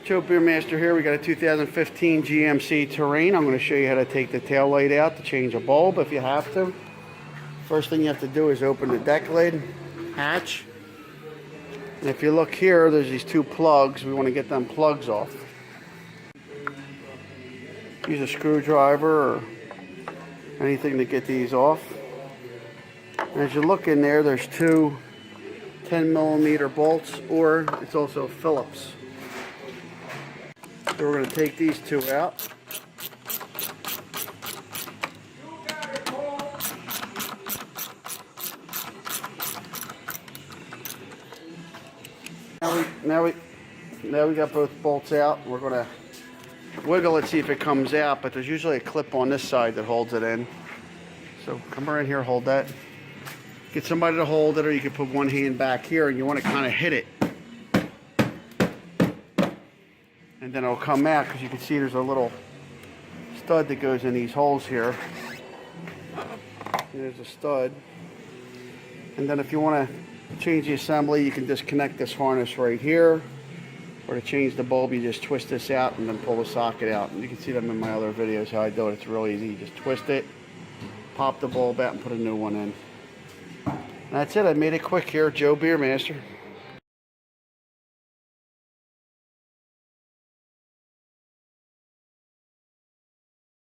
Joe Beermaster here. We got a 2015 GMC Terrain. I'm going to show you how to take the tail light out to change a bulb if you have to. First thing you have to do is open the deck lid hatch. And if you look here, there's these two plugs. We want to get them plugs off. Use a screwdriver or anything to get these off. And as you look in there, there's two 10mm bolts, or it's also Phillips. So we're going to take these two out. Now we got both bolts out. We're going to wiggle it, see if it comes out, but there's usually a clip on this side that holds it in. So come around here, hold that. Get somebody to hold it, or you can put one hand back here and you want to kind of hit it. And then it'll come out, because you can see there's a little stud that goes in these holes here. There's a stud. And then if you want to change the assembly, you can disconnect this harness right here. Or to change the bulb, you just twist this out and then pull the socket out. And you can see them in my other videos how I do it. It's real easy. You just twist it, pop the bulb out, and put a new one in. That's it. I made it quick here. Joe Beermaster.